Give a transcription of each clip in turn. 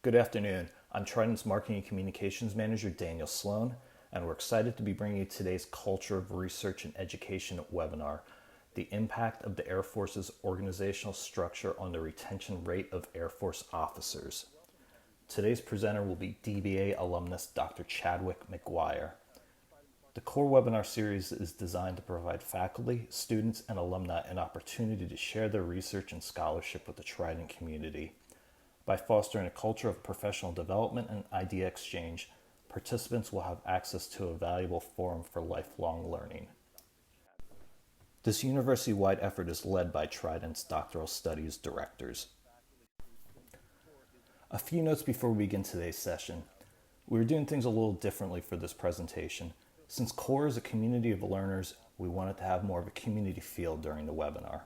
Good afternoon. I'm Trident's Marketing and Communications Manager, Daniel Sloan, and we're excited to be bringing you today's Culture of Research and Education webinar, The Impact of the Air Force's Organizational Structure on the Retention Rate of Air Force Officers. Today's presenter will be DBA alumnus Dr. Chadwick McGuire. The core webinar series is designed to provide faculty, students, and alumni an opportunity to share their research and scholarship with the Trident community. By fostering a culture of professional development and idea exchange, participants will have access to a valuable forum for lifelong learning. This university-wide effort is led by Trident's Doctoral Studies directors. A few notes before we begin today's session. We're doing things a little differently for this presentation. Since CORE is a community of learners, we wanted to have more of a community feel during the webinar.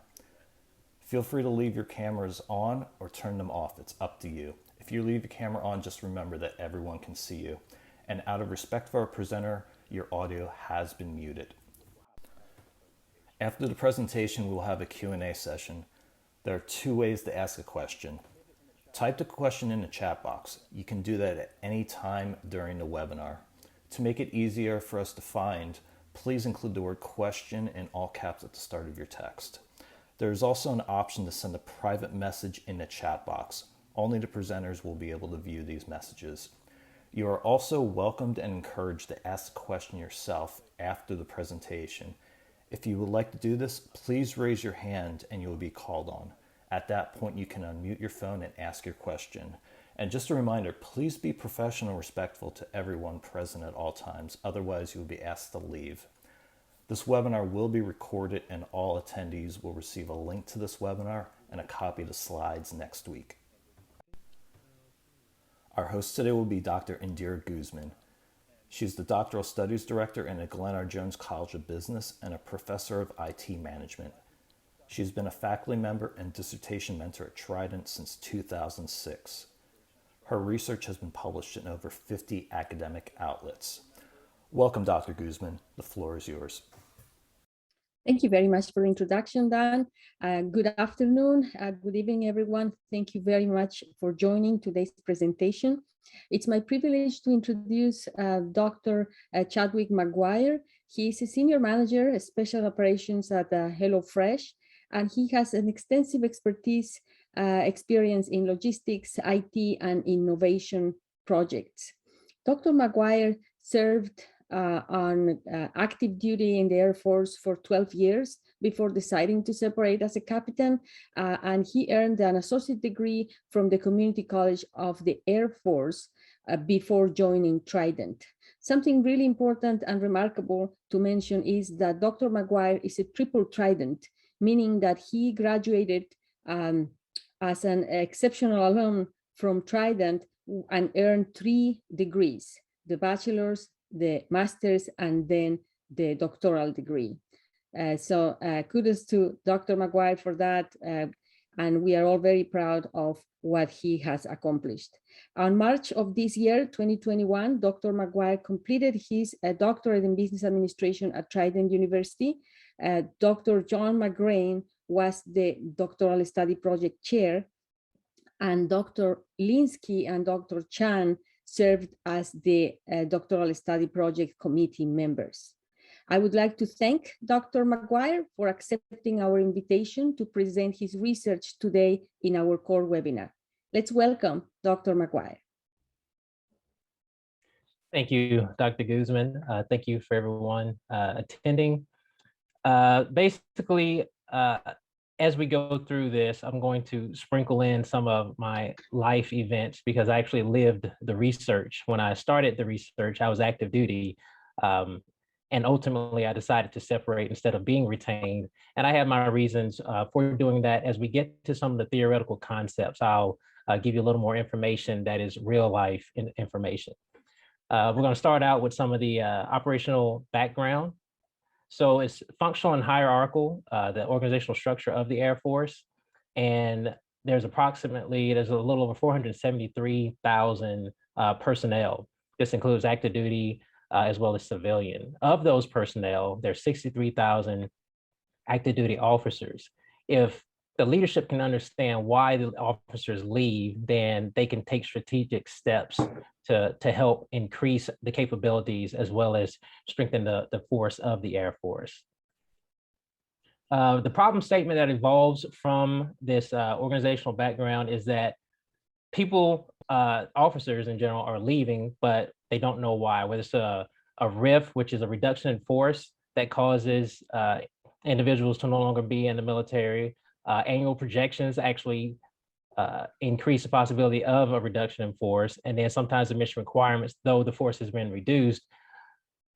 Feel free to leave your cameras on or turn them off. It's up to you. If you leave your camera on, just remember that everyone can see you. And out of respect for our presenter, your audio has been muted. After the presentation, we will have a Q&A session. There are two ways to ask a question. Type the question in the chat box. You can do that at any time during the webinar. To make it easier for us to find, please include the word question in all caps at the start of your text. There is also an option to send a private message in the chat box. Only the presenters will be able to view these messages. You are also welcomed and encouraged to ask the question yourself after the presentation. If you would like to do this, please raise your hand and you will be called on. At that point, you can unmute your phone and ask your question. And just a reminder, please be professional and respectful to everyone present at all times. Otherwise, you will be asked to leave. This webinar will be recorded and all attendees will receive a link to this webinar and a copy of the slides next week. Our host today will be Dr. Indira Guzman. She's the Doctoral Studies Director in the Glenn R. Jones College of Business and a Professor of IT Management. She's been a faculty member and dissertation mentor at Trident since 2006. Her research has been published in over 50 academic outlets. Welcome, Dr. Guzman. The floor is yours. Thank you very much for the introduction, Dan. Good afternoon, good evening, everyone. Thank you very much for joining today's presentation. It's my privilege to introduce Dr. Chadwick McGuire. He is a senior manager of special operations at HelloFresh, and he has an extensive experience in logistics, IT, and innovation projects. Dr. McGuire served on active duty in the Air Force for 12 years before deciding to separate as a captain, and he earned an associate degree from the Community College of the Air Force before joining Trident. Something really important and remarkable to mention is that Dr. McGuire is a triple Trident, meaning that he graduated as an exceptional alum from Trident and earned 3 degrees, the bachelor's, the master's, and then the doctoral degree. So kudos to Dr. McGuire for that. And we are all very proud of what he has accomplished. On March of this year, 2021, Dr. McGuire completed his doctorate in business administration at Trident University. Dr. John McGrain was the Doctoral Study Project chair, and Dr. Linsky and Dr. Chan served as the Doctoral Study Project committee members. I would like to thank Dr. McGuire for accepting our invitation to present his research today in our core webinar. Let's welcome Dr. McGuire. Thank you, Dr. Guzman. Thank you for everyone attending. Basically, as we go through this, I'm going to sprinkle in some of my life events because I actually lived the research. When I started the research, I was active duty. And ultimately, I decided to separate instead of being retained. And I have my reasons for doing that. As we get to some of the theoretical concepts, I'll give you a little more information that is real life information. We're going to start out with some of the operational background. So it's functional and hierarchical, the organizational structure of the Air Force. And there's a little over 473,000 personnel. This includes active duty as well as civilian. Of those personnel, there's 63,000 active duty officers. If the leadership can understand why the officers leave, then they can take strategic steps to help increase the capabilities as well as strengthen the force of the Air Force. The problem statement that evolves from this organizational background is that people, officers in general, are leaving, but they don't know why. Whether it's a RIF, which is a reduction in force that causes individuals to no longer be in the military. Annual projections actually increase the possibility of a reduction in force. And then sometimes the mission requirements, though the force has been reduced,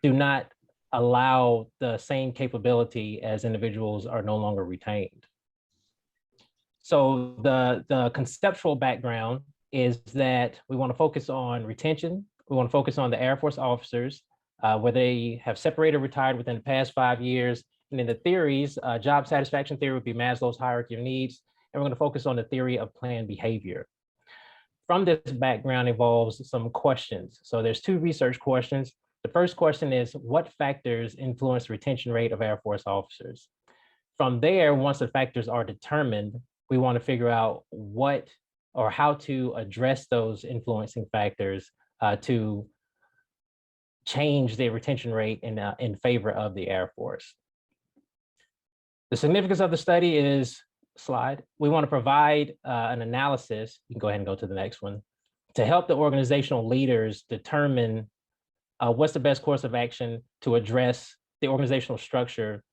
do not allow the same capability as individuals are no longer retained. So the conceptual background is that we want to focus on retention. We want to focus on the Air Force officers, where they have separated or retired within the past 5 years. And in the theories, job satisfaction theory would be Maslow's hierarchy of needs. And we're going to focus on the theory of planned behavior. From this background evolves some questions. So there's 2 research questions. The first question is, what factors influence the retention rate of Air Force officers? From there, once the factors are determined, we want to figure out what or how to address those influencing factors to change the retention rate in favor of the Air Force. The significance of the study is, slide, we want to provide an analysis, you can go ahead and go to the next one, to help the organizational leaders determine what's the best course of action to address the organizational structure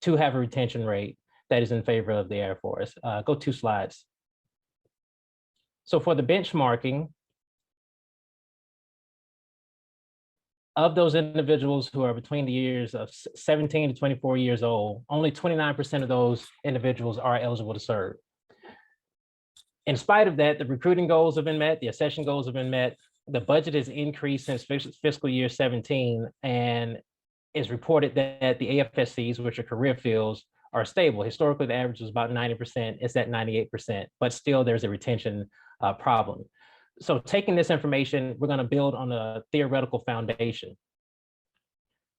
to have a retention rate that is in favor of the Air Force. Go 2 slides. So for the benchmarking, of those individuals who are between the years of 17 to 24 years old, only 29% of those individuals are eligible to serve. In spite of that, the recruiting goals have been met, the accession goals have been met, the budget has increased since fiscal year 17, and it's reported that the AFSCs, which are career fields, are stable. Historically, the average was about 90%, it's at 98%, but still there's a retention problem. So taking this information, we're going to build on a theoretical foundation.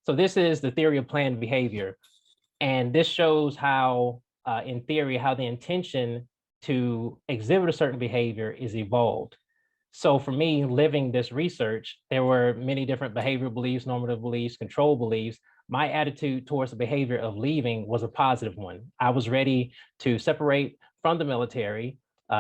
So this is the theory of planned behavior. And this shows how, in theory, how the intention to exhibit a certain behavior is evolved. So for me, living this research, there were many different behavioral beliefs, normative beliefs, control beliefs. My attitude towards the behavior of leaving was a positive one. I was ready to separate from the military.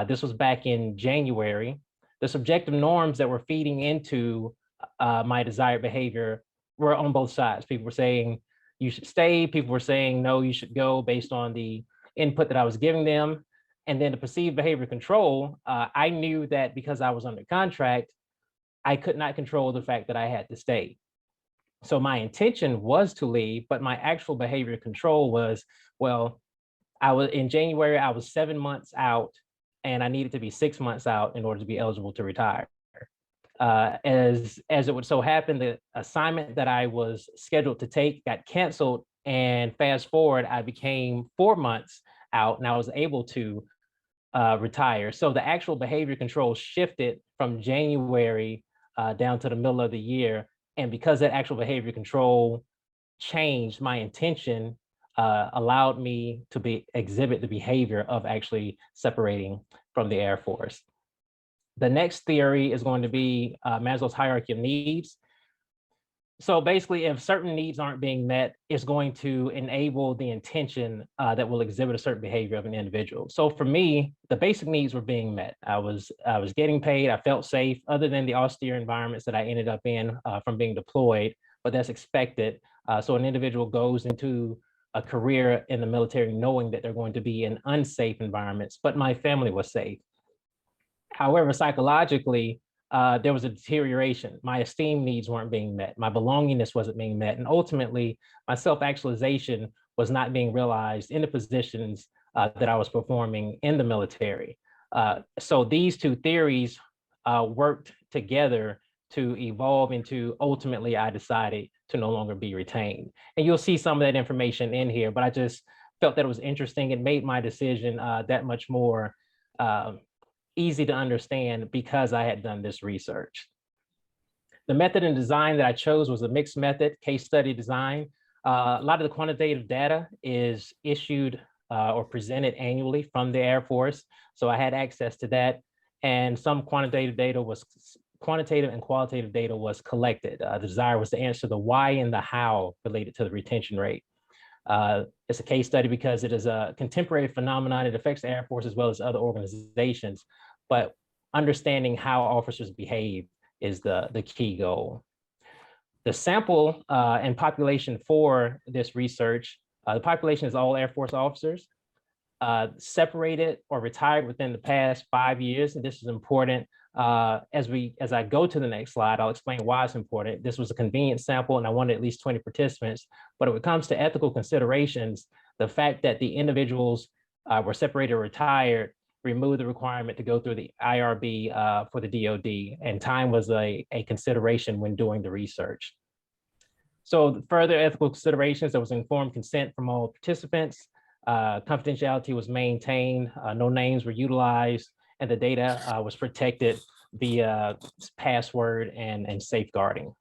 This was back in January. The subjective norms that were feeding into my desired behavior were on both sides. People were saying, you should stay. People were saying, no, you should go, based on the input that I was giving them. And then the perceived behavior control, I knew that because I was under contract, I could not control the fact that I had to stay. So my intention was to leave, but my actual behavior control was, well, in January, I was 7 months out, and I needed to be 6 months out in order to be eligible to retire. As it would so happen, the assignment that I was scheduled to take got canceled, and fast forward, I became 4 months out, and I was able to retire. So the actual behavior control shifted from January down to the middle of the year. And because that actual behavior control changed, my intention allowed me to exhibit the behavior of actually separating from the Air Force. The next theory is going to be Maslow's hierarchy of needs. So basically, if certain needs aren't being met, it's going to enable the intention that will exhibit a certain behavior of an individual. So for me, the basic needs were being met. I was getting paid. I felt safe, other than the austere environments that I ended up in from being deployed, but that's expected. So an individual goes into a career in the military knowing that they're going to be in unsafe environments, but my family was safe. However, psychologically, there was a deterioration. My esteem needs weren't being met. My belongingness wasn't being met. And ultimately, my self-actualization was not being realized in the positions that I was performing in the military. So these 2 theories worked together to evolve into, ultimately, I decided to no longer be retained. And you'll see some of that information in here, but I just felt that it was interesting. It made my decision that much more easy to understand because I had done this research. The method and design that I chose was a mixed method, case study design. A lot of the quantitative data is issued or presented annually from the Air Force. So I had access to that. And some quantitative and qualitative data was collected. The desire was to answer the why and the how related to the retention rate. It's a case study because it is a contemporary phenomenon. It affects the Air Force as well as other organizations, but understanding how officers behave is the key goal. The sample and population for this research, the population is all Air Force officers, separated or retired within the past 5 years. And this is important. As I go to the next slide, I'll explain why it's important. This was a convenient sample and I wanted at least 20 participants. But when it comes to ethical considerations, the fact that the individuals were separated or retired removed the requirement to go through the IRB for the DoD, and time was a consideration when doing the research. So further ethical considerations, there was informed consent from all participants. Confidentiality was maintained, no names were utilized, and the data was protected via password and safeguarding.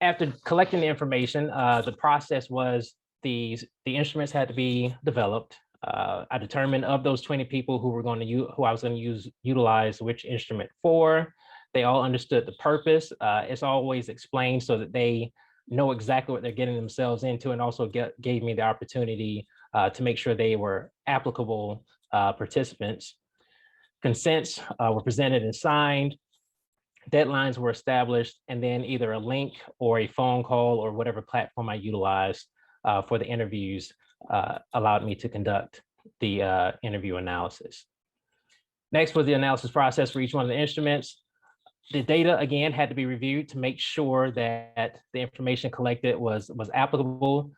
After collecting the information, the process was the instruments had to be developed. I determined of those 20 people who I was going to utilize which instrument for. They all understood the purpose. It's always explained so that they know exactly what they're getting themselves into, and also gave me the opportunity to make sure they were applicable participants. Consents were presented and signed. Deadlines were established, and then either a link or a phone call or whatever platform I utilized for the interviews allowed me to conduct the interview analysis. Next was the analysis process for each one of the instruments. The data, again, had to be reviewed to make sure that the information collected was applicable.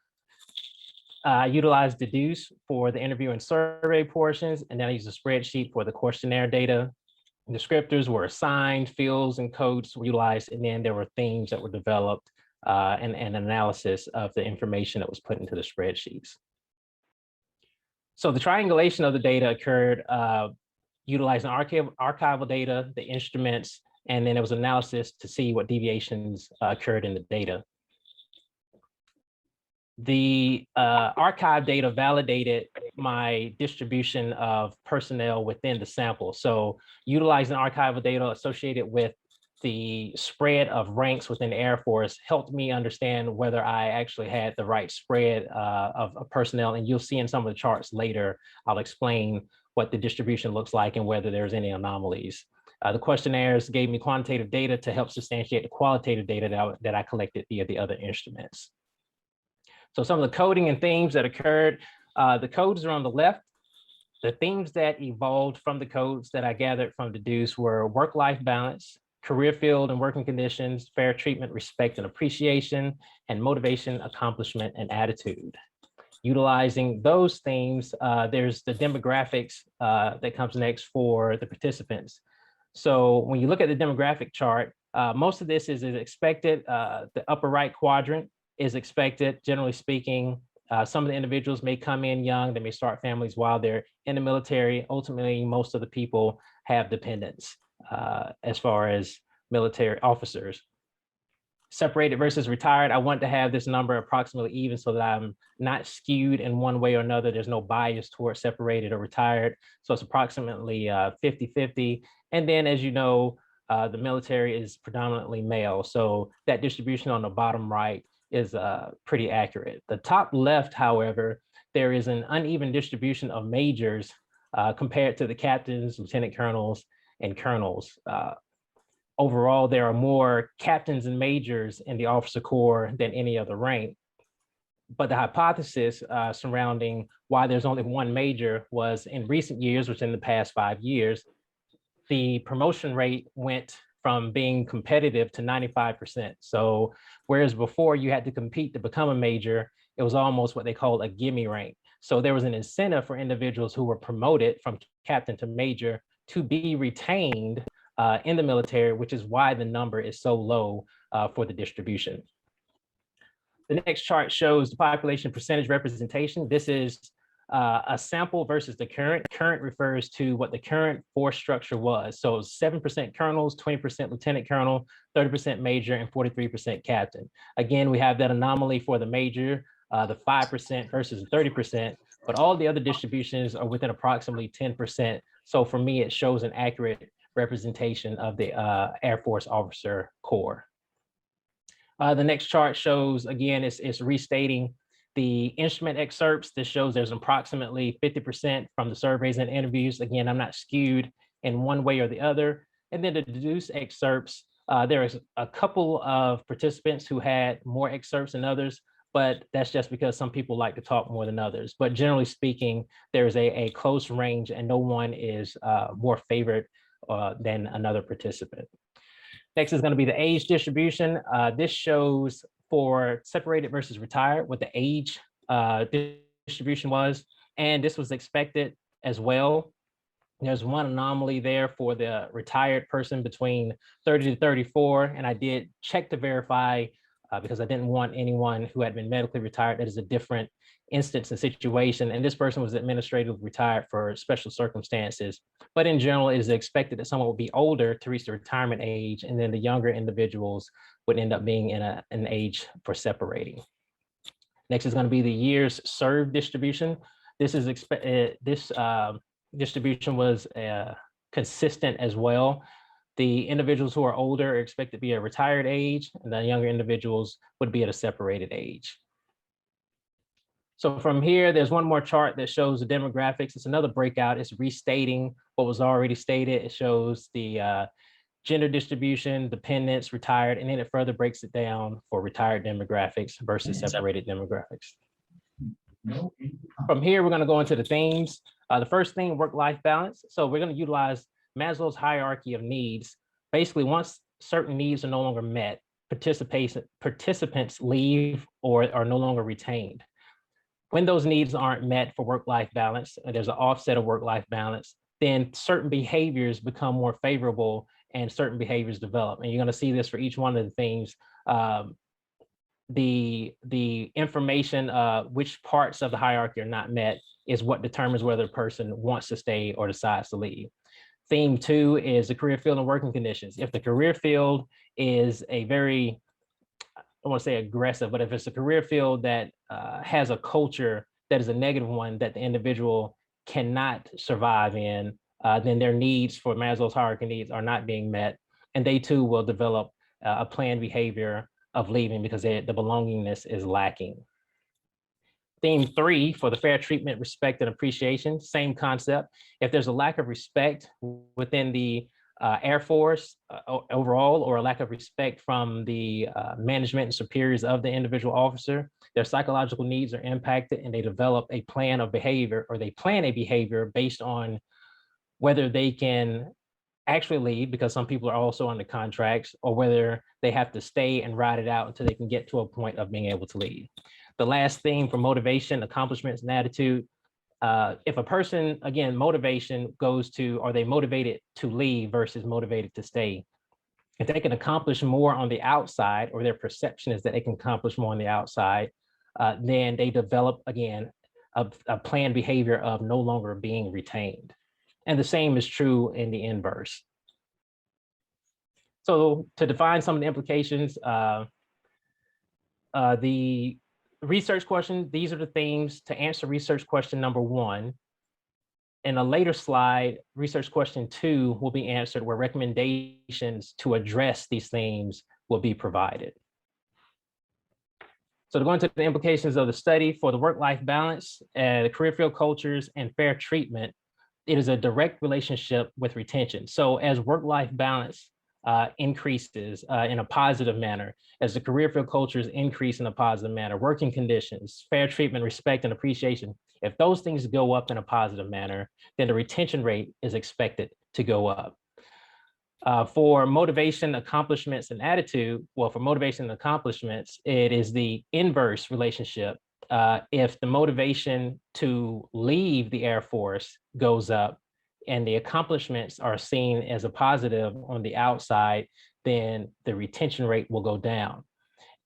I utilized Deduce for the interview and survey portions, and then I used a spreadsheet for the questionnaire data. Descriptors were assigned, fields and codes were utilized, and then there were themes that were developed and analysis of the information that was put into the spreadsheets. So the triangulation of the data occurred utilizing archival data, the instruments, and then there was analysis to see what deviations occurred in the data. The archive data validated my distribution of personnel within the sample. So utilizing archival data associated with the spread of ranks within the Air Force helped me understand whether I actually had the right spread of personnel. And you'll see in some of the charts later, I'll explain what the distribution looks like and whether there's any anomalies. The questionnaires gave me quantitative data to help substantiate the qualitative data that I collected via the other instruments. So some of the coding and themes that occurred, the codes are on the left. The themes that evolved from the codes that I gathered from Deduce were work-life balance, career field and working conditions, fair treatment, respect and appreciation, and motivation, accomplishment, and attitude. Utilizing those themes, there's the demographics that comes next for the participants. So when you look at the demographic chart, most of this is expected. The upper right quadrant is expected, generally speaking. Some of the individuals may come in young, they may start families while they're in the military. Ultimately, most of the people have dependents as far as military officers. Separated versus retired, I want to have this number approximately even so that I'm not skewed in one way or another. There's no bias towards separated or retired. So it's approximately 50-50. And then, as you know, the military is predominantly male. So that distribution on the bottom right is pretty accurate. The top left, however, there is an uneven distribution of majors compared to the captains, lieutenant colonels, and colonels. Overall, there are more captains and majors in the officer corps than any other rank. But the hypothesis surrounding why there's only one major was in recent years, which in the past 5 years, the promotion rate went from being competitive to 95%. So whereas before you had to compete to become a major, it was almost what they called a gimme rank. So there was an incentive for individuals who were promoted from captain to major to be retained in the military, which is why the number is so low for the distribution. The next chart shows the population percentage representation. This is a sample versus the current. Current refers to what the current force structure was. So 7% colonels, 20% lieutenant colonel, 30% major, and 43% captain. Again, we have that anomaly for the major, the 5% versus 30%. but all the other distributions are within approximately 10%. So for me, it shows an accurate representation of the Air Force officer corps. The next chart shows, again, it's restating the instrument excerpts. This shows there's approximately 50% from the surveys and interviews. Again, I'm not skewed in one way or the other. And then the deduced excerpts, there is a couple of participants who had more excerpts than others, but that's just because some people like to talk more than others. But generally speaking, there's a close range and no one is more favored than another participant. Next is going to be the age distribution. This shows for separated versus retired what the age distribution was, and this was expected as well. There's one anomaly there for the retired person between 30 to 34, and I did check to verify because I didn't want anyone who had been medically retired. That is a different instance and situation, and this person was administratively retired for special circumstances. But in general, it is expected that someone would be older to reach the retirement age, and then the younger individuals would end up being in an age for separating. Next is going to be the years served distribution. This is distribution was consistent as well. The individuals who are older are expected to be at a retired age, and the younger individuals would be at a separated age. So from here, there's one more chart that shows the demographics. It's another breakout. It's restating what was already stated. It shows the gender distribution, dependents, retired, and then it further breaks it down for retired demographics versus separated demographics. From here, we're going to go into the themes. The first theme, work-life balance. So we're going to utilize Maslow's hierarchy of needs. Basically, once certain needs are no longer met, participants leave or are no longer retained. When those needs aren't met for work-life balance, and there's an offset of work-life balance, then certain behaviors become more favorable and certain behaviors develop. And you're going to see this for each one of the things. The information, which parts of the hierarchy are not met is what determines whether a person wants to stay or decides to leave. Theme 2 is the career field and working conditions. If the career field is a very, I don't want to say aggressive, but if it's a career field that has a culture that is a negative one that the individual cannot survive in, then their needs for Maslow's hierarchy needs are not being met. And they too will develop a planned behavior of leaving because the belongingness is lacking. Theme 3 for the fair treatment, respect, and appreciation, same concept. If there's a lack of respect within the Air Force overall, or a lack of respect from the management and superiors of the individual officer, their psychological needs are impacted and they develop a plan of behavior, or they plan a behavior based on whether they can actually leave, because some people are also under contracts, or whether they have to stay and ride it out until they can get to a point of being able to leave. The last theme for motivation, accomplishments, and attitude. If a person, again, motivation goes to, are they motivated to leave versus motivated to stay? If they can accomplish more on the outside, or their perception is that they can accomplish more on the outside, then they develop, again, a planned behavior of no longer being retained. And the same is true in the inverse. So to define some of the implications, the research question, these are the themes to answer research question number 1. In a later slide, research question 2 will be answered, where recommendations to address these themes will be provided. So to go into the implications of the study for the work-life balance, the career field cultures, and fair treatment, it is a direct relationship with retention. So as work-life balance increases in a positive manner, as the career field cultures increase in a positive manner, working conditions, fair treatment, respect, and appreciation, if those things go up in a positive manner, then the retention rate is expected to go up. For motivation, accomplishments, and attitude, well, for motivation and accomplishments, it is the inverse relationship. If the motivation to leave the Air Force goes up and the accomplishments are seen as a positive on the outside, then the retention rate will go down.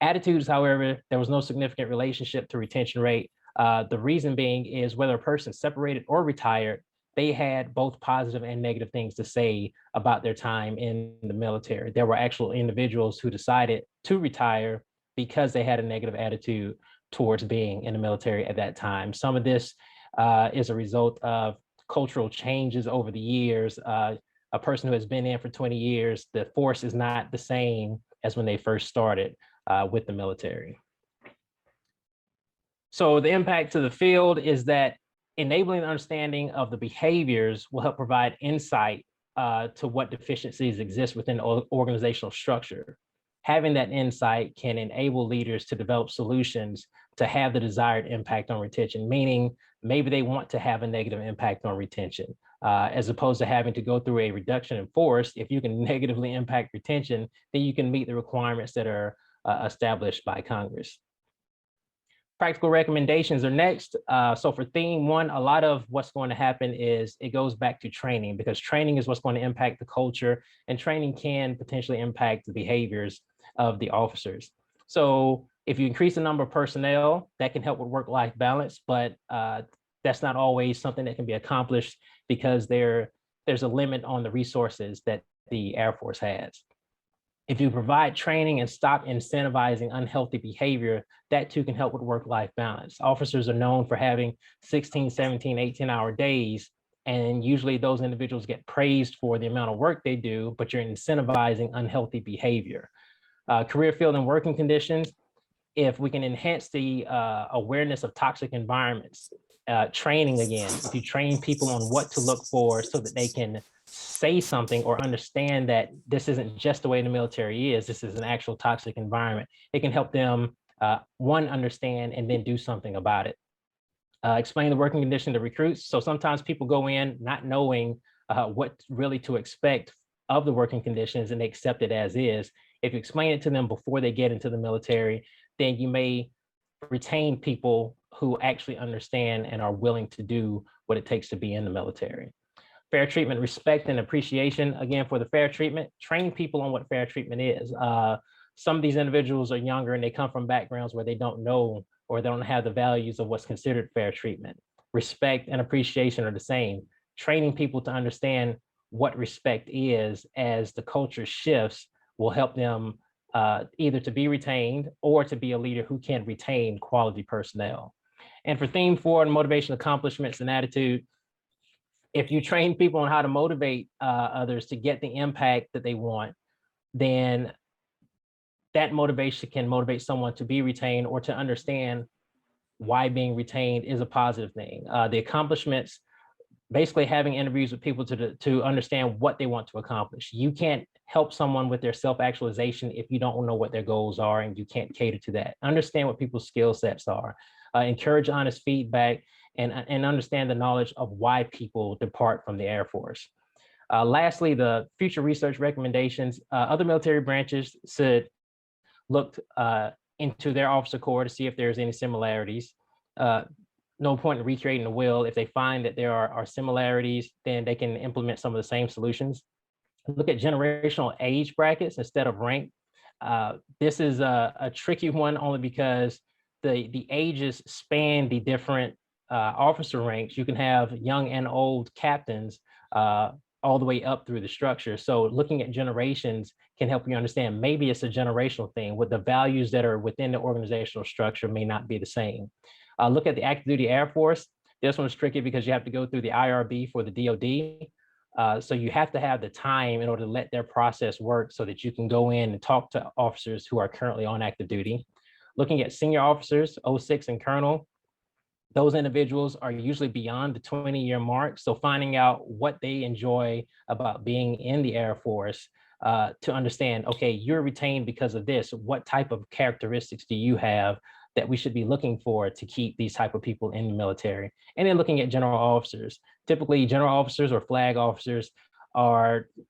Attitudes, however, there was no significant relationship to retention rate. The reason being is whether a person separated or retired, they had both positive and negative things to say about their time in the military. There were actual individuals who decided to retire because they had a negative attitude towards being in the military at that time. Some of this is a result of cultural changes over the years. A person who has been in for 20 years, the force is not the same as when they first started with the military. So the impact to the field is that enabling the understanding of the behaviors will help provide insight to what deficiencies exist within organizational structure. Having that insight can enable leaders to develop solutions to have the desired impact on retention, meaning maybe they want to have a negative impact on retention, as opposed to having to go through a reduction in force. If you can negatively impact retention, then you can meet the requirements that are established by Congress. Practical recommendations are next. So for theme one, a lot of what's going to happen is it goes back to training, because training is what's going to impact the culture, and training can potentially impact the behaviors of the officers. So if you increase the number of personnel, that can help with work-life balance, but that's not always something that can be accomplished because there's a limit on the resources that the Air Force has. If you provide training and stop incentivizing unhealthy behavior, that too can help with work-life balance. Officers are known for having 16, 17, 18-hour days, and usually those individuals get praised for the amount of work they do, but you're incentivizing unhealthy behavior. Career field and working conditions, if we can enhance the awareness of toxic environments, training again, if you train people on what to look for so that they can say something or understand that this isn't just the way the military is, this is an actual toxic environment, it can help them, one, understand and then do something about it. Explain the working condition to recruits. So sometimes people go in not knowing what really to expect of the working conditions and they accept it as is. If you explain it to them before they get into the military, then you may retain people who actually understand and are willing to do what it takes to be in the military. Fair treatment, respect, and appreciation. Again, for the fair treatment, train people on what fair treatment is. Some of these individuals are younger and they come from backgrounds where they don't know or they don't have the values of what's considered fair treatment. Respect and appreciation are the same. Training people to understand what respect is as the culture shifts will help them either to be retained or to be a leader who can retain quality personnel. And for theme 4, motivation, accomplishments, and attitude, if you train people on how to motivate others to get the impact that they want, then that motivation can motivate someone to be retained or to understand why being retained is a positive thing. The accomplishments, basically having interviews with people to understand what they want to accomplish. You can't help someone with their self-actualization if you don't know what their goals are and you can't cater to that. Understand what people's skill sets are. Encourage honest feedback and understand the knowledge of why people depart from the Air Force. Lastly, the future research recommendations. Other military branches should look into their officer corps to see if there's any similarities. No point in recreating the wheel. If they find that there are similarities, then they can implement some of the same solutions. Look at generational age brackets instead of rank. This is a tricky one only because the ages span the different officer ranks. You can have young and old captains all the way up through the structure. So looking at generations can help you understand maybe it's a generational thing with the values that are within the organizational structure may not be the same. Look at the active duty Air Force. This one's tricky because you have to go through the IRB for the DOD. So you have to have the time in order to let their process work so that you can go in and talk to officers who are currently on active duty. Looking at senior officers, 06 and colonel, those individuals are usually beyond the 20-year mark. So finding out what they enjoy about being in the Air Force to understand, okay, you're retained because of this. What type of characteristics do you have that we should be looking for to keep these type of people in the military? And then looking at general officers. Typically, general officers or flag officers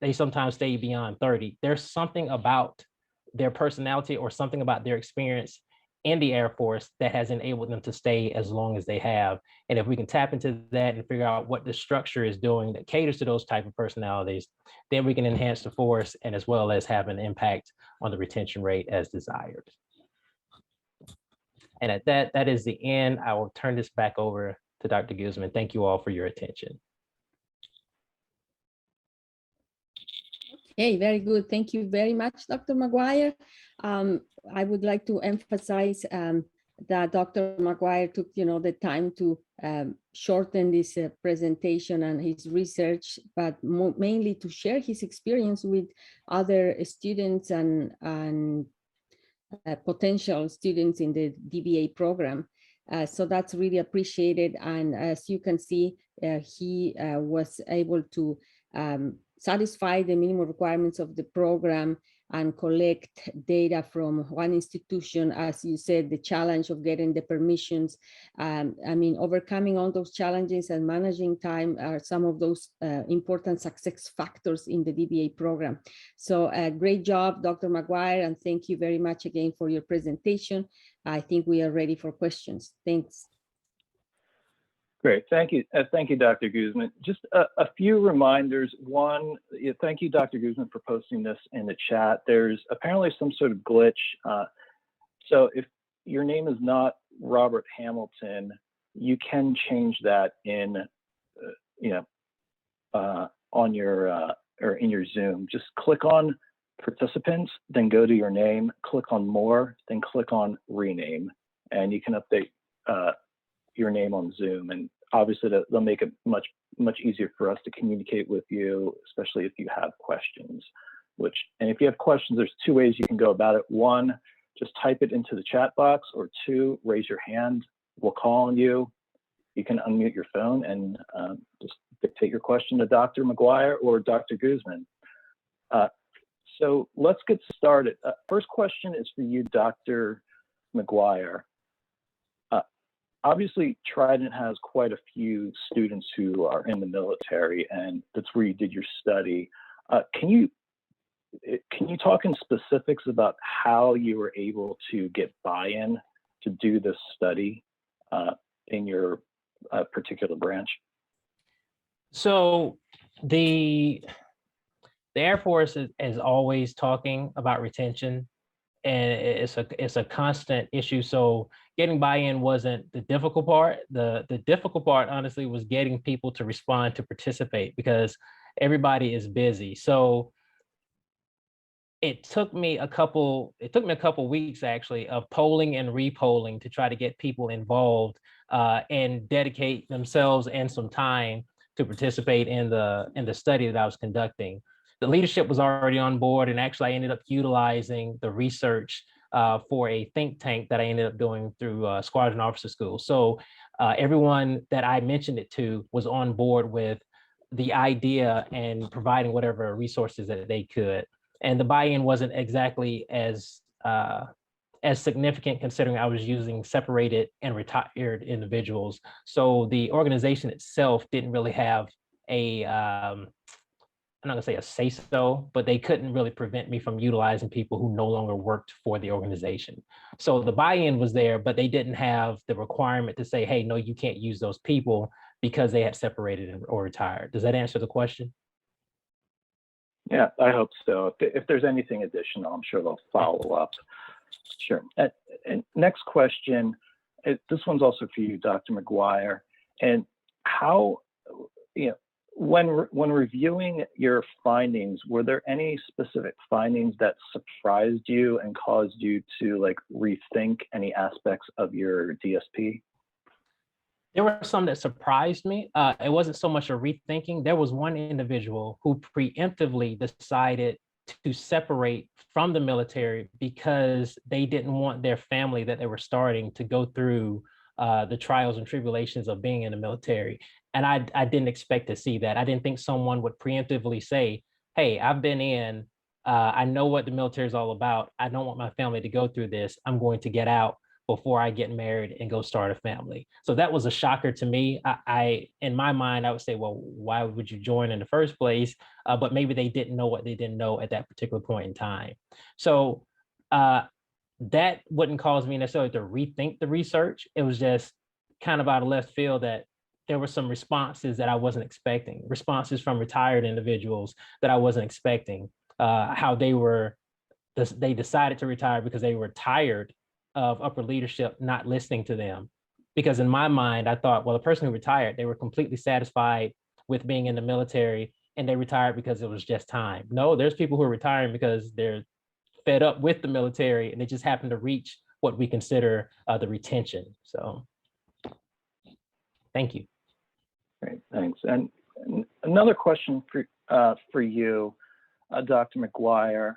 they sometimes stay beyond 30. There's something about their personality or something about their experience in the Air Force that has enabled them to stay as long as they have. And if we can tap into that and figure out what the structure is doing that caters to those type of personalities, then we can enhance the force and as well as have an impact on the retention rate as desired. And at that is the end. I will turn this back over to Dr. Guzman. Thank you all for your attention. Okay, very good. Thank you very much, Dr. McGuire. I would like to emphasize that Dr. McGuire took, the time to shorten this presentation and his research, but mainly to share his experience with other students and potential students in the DBA program. So that's really appreciated. And as you can see, he was able to satisfy the minimum requirements of the program and collect data from one institution. As you said, the challenge of getting the permissions. Overcoming all those challenges and managing time are some of those important success factors in the DBA program. So great job, Dr. McGuire, and thank you very much again for your presentation. I think we are ready for questions. Thanks. Great, thank you. Thank you, Dr. Guzman. Just a few reminders. One, thank you, Dr. Guzman, for posting this in the chat. There's apparently some sort of glitch. So if your name is not Robert Hamilton, you can change that in, on your or in your Zoom. Just click on participants, then go to your name, click on more, then click on rename, and you can update your name on Zoom. And obviously they'll make it much easier for us to communicate with you, especially if you have questions. And if you have questions, there's two ways you can go about it. One, just type it into the chat box, or two, raise your hand. We'll call on you. You can unmute your phone and just dictate your question to Dr. McGuire or Dr. Guzman. So let's get started. First question is for you, Dr. McGuire. Obviously, Trident has quite a few students who are in the military, and that's where you did your study. Can you talk in specifics about how you were able to get buy-in to do this study in your particular branch? So the Air Force is always talking about retention, and it's a constant issue. So getting buy-in wasn't the difficult part. The difficult part, honestly, was getting people to respond to participate, because everybody is busy. So it took me a couple weeks actually of polling and repolling to try to get people involved and dedicate themselves and some time to participate in the study that I was conducting. The leadership was already on board, and actually I ended up utilizing the research for a think tank that I ended up doing through Squadron Officer School. So everyone that I mentioned it to was on board with the idea and providing whatever resources that they could. And the buy-in wasn't exactly as significant, considering I was using separated and retired individuals. So the organization itself didn't really have I'm not gonna say a say-so, but they couldn't really prevent me from utilizing people who no longer worked for the organization. So the buy-in was there, but they didn't have the requirement to say, hey, no, you can't use those people because they had separated or retired. Does that answer the question? Yeah, I hope so. If there's anything additional, I'm sure they'll follow up. Sure. And next question, this one's also for you, Dr. McGuire. And how, when reviewing your findings, were there any specific findings that surprised you and caused you to rethink any aspects of your DSP? There were some that surprised me. It wasn't so much a rethinking. There was one individual who preemptively decided to separate from the military because they didn't want their family that they were starting to go through the trials and tribulations of being in the military. And I didn't expect to see that. I didn't think someone would preemptively say, hey, I've been in, I know what the military is all about. I don't want my family to go through this. I'm going to get out before I get married and go start a family. So that was a shocker to me. In my mind, I would say, well, why would you join in the first place? But maybe they didn't know what they didn't know at that particular point in time. So that wouldn't cause me necessarily to rethink the research. It was just kind of out of left field that there were some responses that I wasn't expecting, responses from retired individuals that I wasn't expecting, how they decided to retire because they were tired of upper leadership not listening to them. Because in my mind, I thought, well, the person who retired, they were completely satisfied with being in the military and they retired because it was just time. No, there's people who are retiring because they're fed up with the military and they just happen to reach what we consider the retention. So thank you. Great, thanks. And another question for you, Dr. McGuire.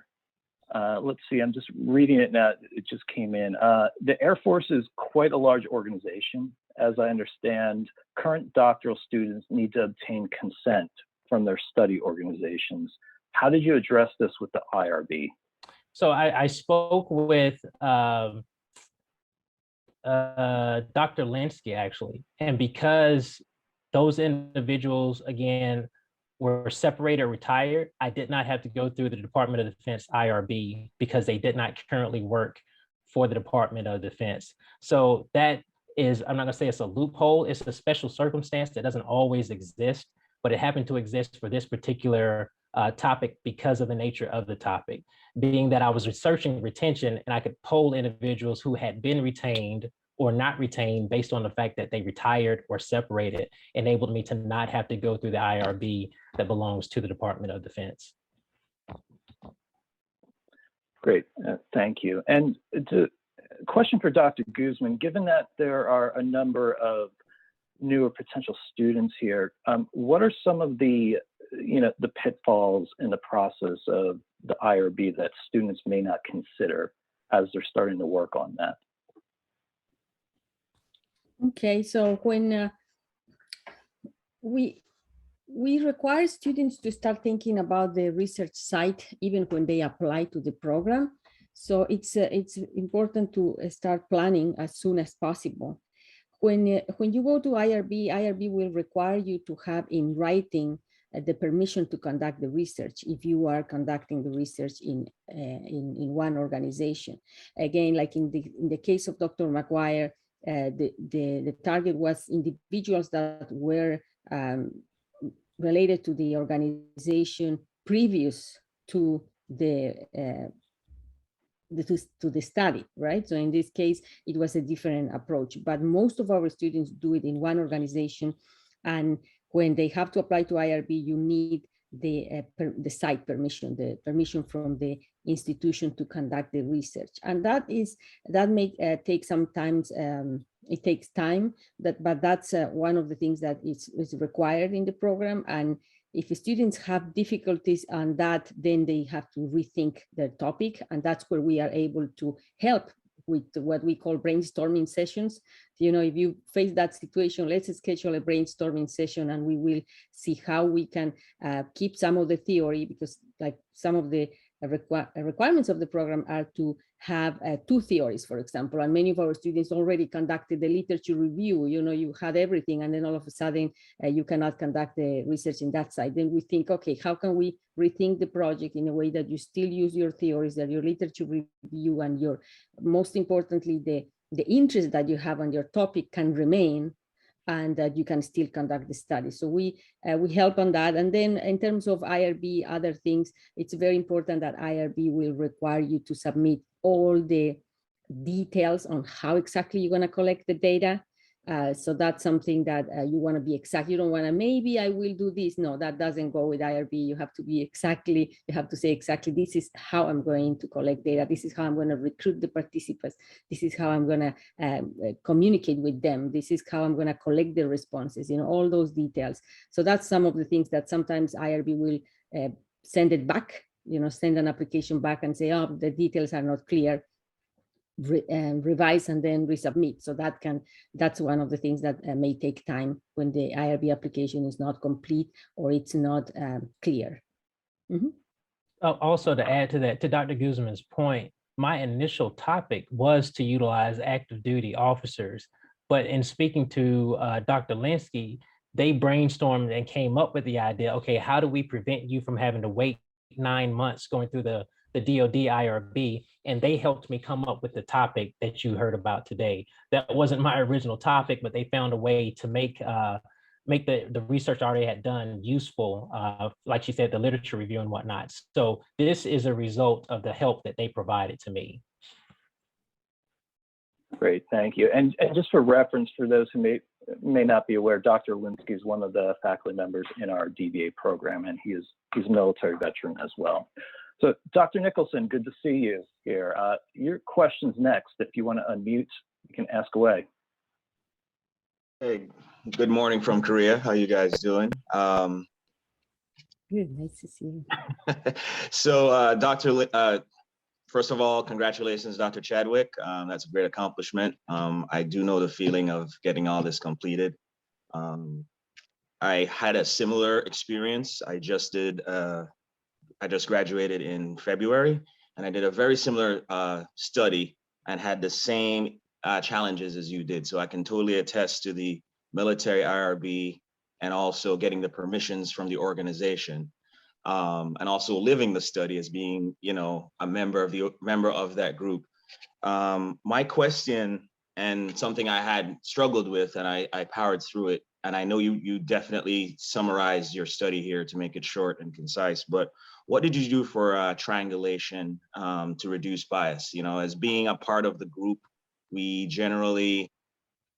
Let's see, I'm just reading it now. It just came in. The Air Force is quite a large organization. As I understand, current doctoral students need to obtain consent from their study organizations. How did you address this with the IRB? So I spoke with Dr. Linsky, actually, and because those individuals, again, were separated or retired, I did not have to go through the Department of Defense IRB because they did not currently work for the Department of Defense. So that is, I'm not gonna say it's a loophole, it's a special circumstance that doesn't always exist, but it happened to exist for this particular topic because of the nature of the topic, being that I was researching retention and I could poll individuals who had been retained or not retained based on the fact that they retired or separated, enabled me to not have to go through the IRB that belongs to the Department of Defense. Great, thank you. And a question for Dr. Guzman, given that there are a number of new or potential students here, what are some of the pitfalls in the process of the IRB that students may not consider as they're starting to work on that? Okay, so when we require students to start thinking about the research site even when they apply to the program. So it's important to start planning as soon as possible. When you go to IRB will require you to have in writing the permission to conduct the research if you are conducting the research in one organization. Again, like in the case of Dr. McGuire, the target was individuals that were related to the organization previous to the study, right? So in this case, it was a different approach, but most of our students do it in one organization. And when they have to apply to IRB, you need the site permission, the permission from the institution to conduct the research. And that may take sometimes, it takes time, but that's one of the things that is required in the program. And if students have difficulties on that, then they have to rethink their topic. And that's where we are able to help with what we call brainstorming sessions. If you face that situation, let's schedule a brainstorming session and we will see how we can keep some of the theory, because like some of the requirements of the program are to have 2 theories, for example, and many of our students already conducted the literature review. You had everything, and then all of a sudden you cannot conduct the research in that side. Then we think, okay, how can we rethink the project in a way that you still use your theories, that your literature review and your, most importantly, the interest that you have on your topic can remain, and that you can still conduct the study. So we help on that. And then in terms of IRB, other things, it's very important that IRB will require you to submit all the details on how exactly you're going to collect the data. So that's something that you want to be exact. You don't want to, maybe I will do this. No, that doesn't go with IRB. You have to be exactly, you have to say exactly, this is how I'm going to collect data. This is how I'm going to recruit the participants. This is how I'm going to communicate with them. This is how I'm going to collect the responses, all those details. So that's some of the things that sometimes IRB will send it back, send an application back and say, oh, the details are not clear. Revise and then resubmit. So that's one of the things that may take time when the IRB application is not complete or it's not clear. Mm-hmm. Also, to add to that, to Dr. Guzman's point, my initial topic was to utilize active duty officers, but in speaking to Dr. Linsky, they brainstormed and came up with the idea, okay, how do we prevent you from having to wait 9 months going through the DoD IRB, and they helped me come up with the topic that you heard about today. That wasn't my original topic, but they found a way to make the research I already had done useful, like she said, the literature review and whatnot. So this is a result of the help that they provided to me. Great, thank you. And just for reference, for those who may not be aware, Dr. Linsky is one of the faculty members in our DBA program, and he's a military veteran as well. So Dr. Nicholson, good to see you here. Your question's next. If you want to unmute, you can ask away. Hey, good morning from Korea. How you guys doing? Good, nice to see you. So, first of all, congratulations, Dr. Chadwick. That's a great accomplishment. I do know the feeling of getting all this completed. I had a similar experience. I just graduated in February, and I did a very similar study and had the same challenges as you did. So I can totally attest to the military IRB and also getting the permissions from the organization, and also living the study as being, a member of that group. My question, and something I had struggled with, and I powered through it. And I know you definitely summarized your study here to make it short and concise, but what did you do for triangulation to reduce bias? As being a part of the group, we generally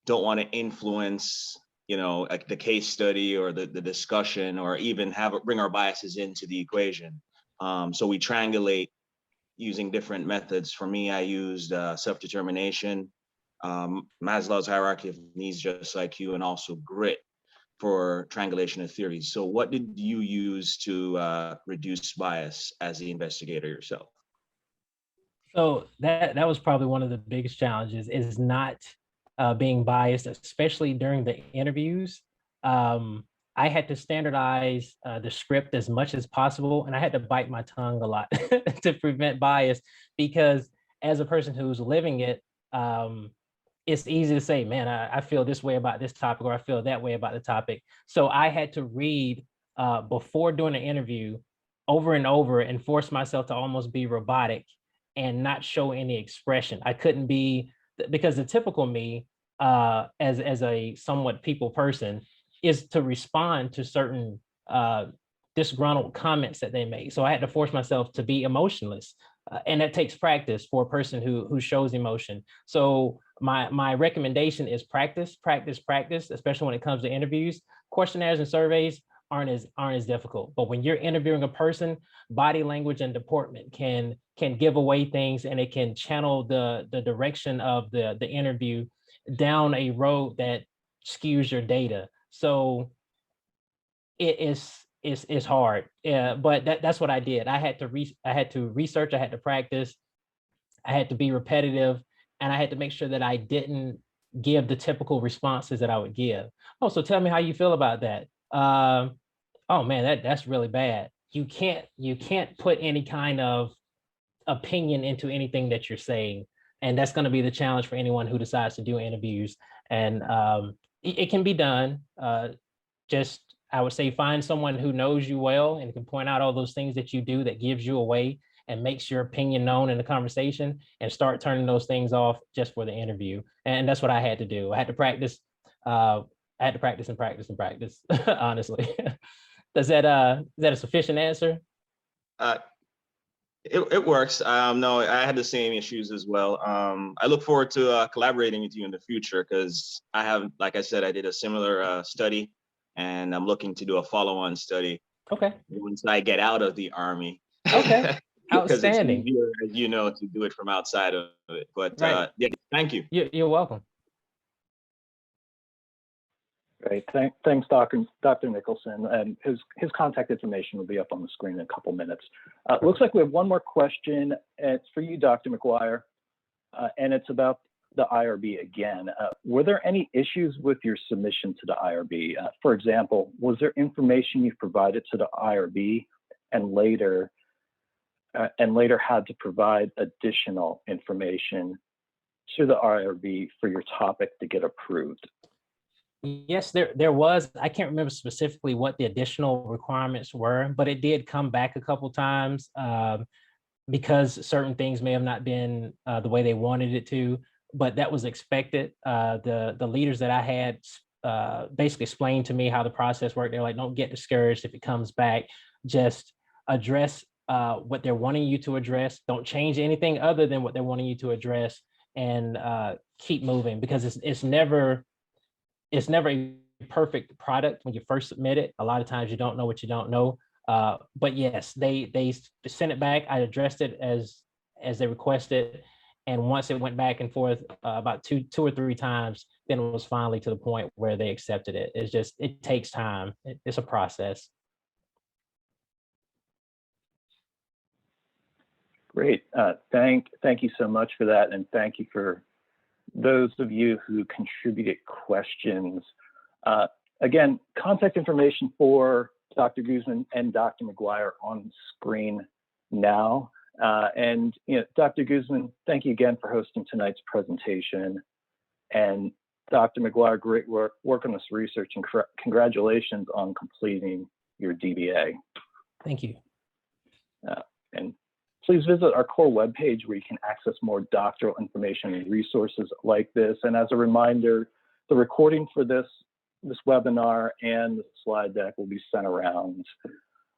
don't want to influence, like the case study or the discussion, or even bring our biases into the equation. So we triangulate using different methods. For me, I used self-determination, Maslow's hierarchy of needs, just like you, and also grit for triangulation of theories. So what did you use to reduce bias as the investigator yourself? So that was probably one of the biggest challenges, is not being biased, especially during the interviews. I had to standardize the script as much as possible, and I had to bite my tongue a lot to prevent bias, because as a person who's living it, it's easy to say, man, I feel this way about this topic, or I feel that way about the topic. So I had to read before doing an interview over and over and force myself to almost be robotic and not show any expression. I couldn't be, because the typical me, as a somewhat people person, is to respond to certain disgruntled comments that they make. So I had to force myself to be emotionless. And that takes practice for a person who shows emotion. So my recommendation is practice, especially when it comes to interviews. Questionnaires and surveys aren't as difficult. But when you're interviewing a person, body language and deportment can give away things, and it can channel the direction of the interview down a road that skews your data. So it's hard. Yeah, but that's what I did. I had to research, I had to practice, I had to be repetitive, and I had to make sure that I didn't give the typical responses that I would give. Oh, so tell me how you feel about that. Oh man, that's really bad. You can't put any kind of opinion into anything that you're saying. And that's going to be the challenge for anyone who decides to do interviews. And it can be done. Just, I would say, find someone who knows you well and can point out all those things that you do that gives you away and makes your opinion known in the conversation, and start turning those things off just for the interview. And that's what I had to do. I had to practice. I had to practice and practice and practice, honestly. Is that a sufficient answer? It works. No, I had the same issues as well. I look forward to collaborating with you in the future, because I have, like I said, I did a similar study, and I'm looking to do a follow-on study. Okay. Once I get out of the Army. Okay. Outstanding. Because it's easier, to do it from outside of it. But right. Yeah, thank you. You're welcome. Great. Thanks, Dr. Nicholson. And his contact information will be up on the screen in a couple minutes. Looks like we have one more question. It's for you, Dr. McGuire, and it's about the IRB again. Were there any issues with your submission to the IRB? For example, was there information you provided to the IRB and later had to provide additional information to the IRB for your topic to get approved? Yes, there was. I can't remember specifically what the additional requirements were, but it did come back a couple times because certain things may have not been the way they wanted it to, but that was expected. The leaders that I had basically explained to me how the process worked. They're like, don't get discouraged if it comes back. Just address what they're wanting you to address. Don't change anything other than what they're wanting you to address, and keep moving, because it's never a perfect product when you first submit it. A lot of times you don't know what you don't know, But yes, they sent it back. I addressed it as they requested. And once it went back and forth about two or three times, then it was finally to the point where they accepted it. It's just, it takes time. It's a process. Great. Thank you so much for that. And thank you for those of you who contributed questions. Again, contact information for Dr. Guzman and Dr. McGuire on screen now. And Dr. Guzman, thank you again for hosting tonight's presentation. And Dr. McGuire, great work on this research, and congratulations on completing your DBA. Thank you. And please visit our core webpage where you can access more doctoral information and resources like this. And as a reminder, the recording for this webinar and the slide deck will be sent around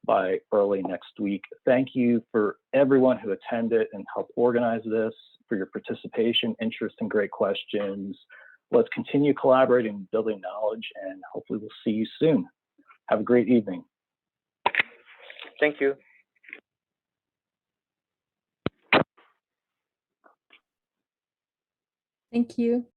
by early next week. Thank you for everyone who attended and helped organize this, for your participation, interest, and great questions. Let's continue collaborating and building knowledge, and hopefully we'll see you soon. Have a great evening. Thank you. Thank you.